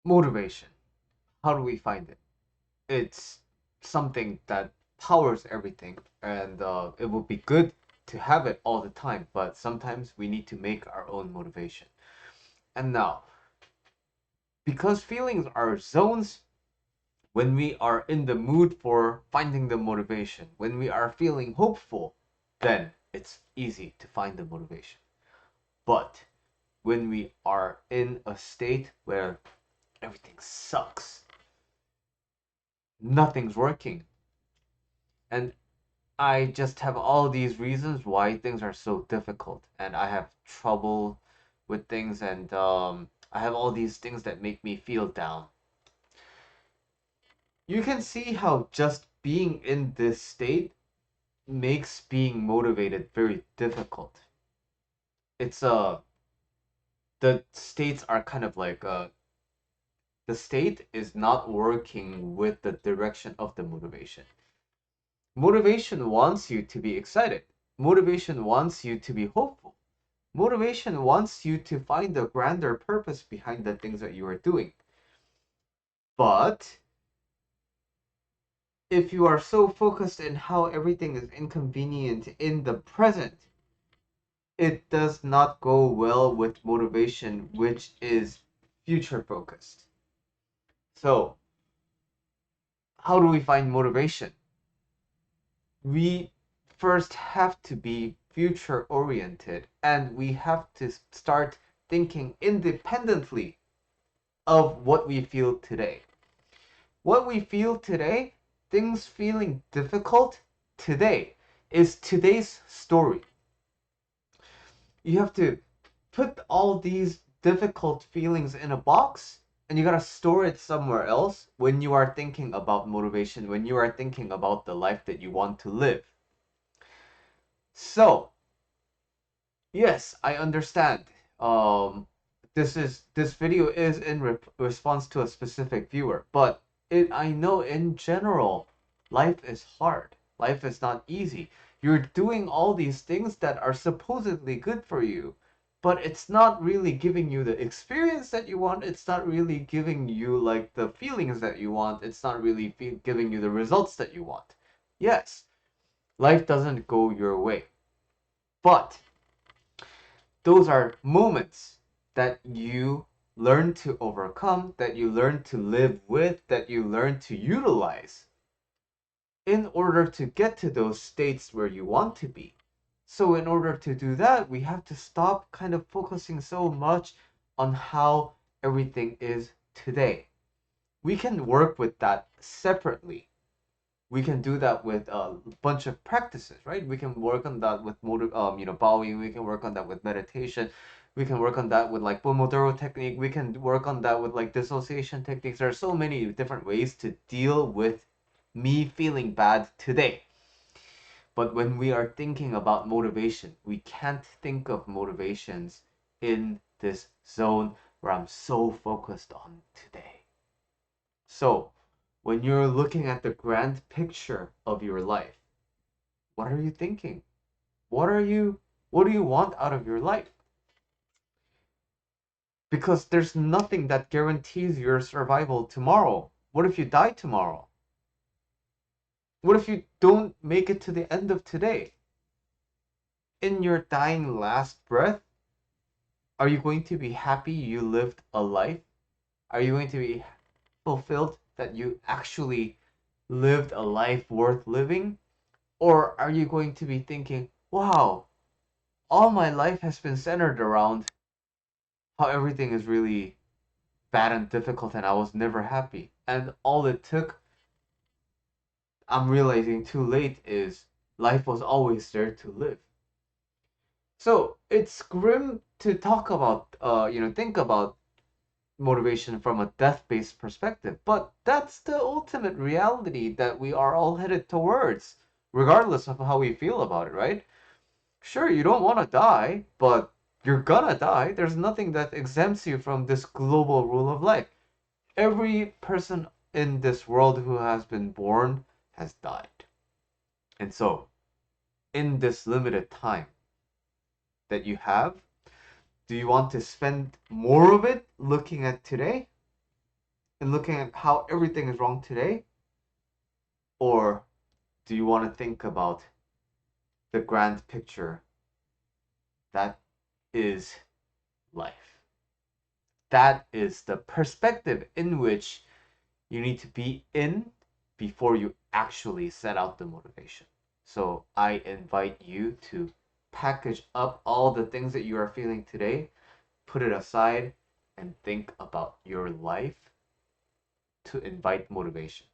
Motivation. How do we find it? It's something that powers everything, and it would be good to have it all the time, but sometimes we need to make our own motivation. And now, because feelings are zones, when we are in the mood for finding the motivation, when we are feeling hopeful, then it's easy to find the motivation. But when we are in a state where everything sucks, nothing's working, and I just have all these reasons why things are so difficult, and I have trouble with things, and I have all these things that make me feel down. You can see how just being in this state makes being motivated very difficult. It's the states are kind of like the state is not working with the direction of the motivation. Motivation wants you to be excited. Motivation wants you to be hopeful. Motivation wants you to find a grander purpose behind the things that you are doing. But if you are so focused in how everything is inconvenient in the present, it does not go well with motivation, which is future focused. So, how do we find motivation? We first have to be future oriented, and we have to start thinking independently of what we feel today. What we feel today, things feeling difficult today, is today's story. You have to put all these difficult feelings in a box, and you gotta store it somewhere else when you are thinking about motivation, when you are thinking about the life that you want to live. So, yes, I understand. Um, this video is in response to a specific viewer, but I know in general, life is hard. Life is not easy. You're doing all these things that are supposedly good for you, but it's not really giving you the experience that you want. It's not really giving you like the feelings that you want. It's not really giving you the results that you want. Yes, life doesn't go your way, but those are moments that you learn to overcome, that you learn to live with, that you learn to utilize in order to get to those states where you want to be. So, in order to do that, we have to stop kind of focusing so much on how everything is today. We can work with that separately. We can do that with a bunch of practices, right? We can work on that with bowing. We can work on that with meditation. We can work on that with like Pomodoro technique. We can work on that with like dissociation techniques. There are so many different ways to deal with me feeling bad today. But when we are thinking about motivation, we can't think of motivations in this zone where I'm so focused on today. So, when you're looking at the grand picture of your life, what are you thinking? What do you want out of your life? Because there's nothing that guarantees your survival tomorrow. What if you die tomorrow? What if you don't make it to the end of today? In your dying last breath, are you going to be happy you lived a life? Are you going to be fulfilled that you actually lived a life worth living? Or are you going to be thinking, wow, all my life has been centered around how everything is really bad and difficult and I was never happy. And all it took, I'm realizing too late, is life was always there to live. So it's grim to talk about, think about motivation from a death-based perspective, but that's the ultimate reality that we are all headed towards, regardless of how we feel about it, right? Sure, you don't want to die, but you're gonna die. There's nothing that exempts you from this global rule of life. Every person in this world who has been born has died. And so, in this limited time that you have, do you want to spend more of it looking at today? and looking at how everything is wrong today? Or do you want to think about the grand picture that is life? That is the perspective in which you need to be in before you actually set out the motivation. So I invite you to package up all the things that you are feeling today, put it aside, and think about your life to invite motivation.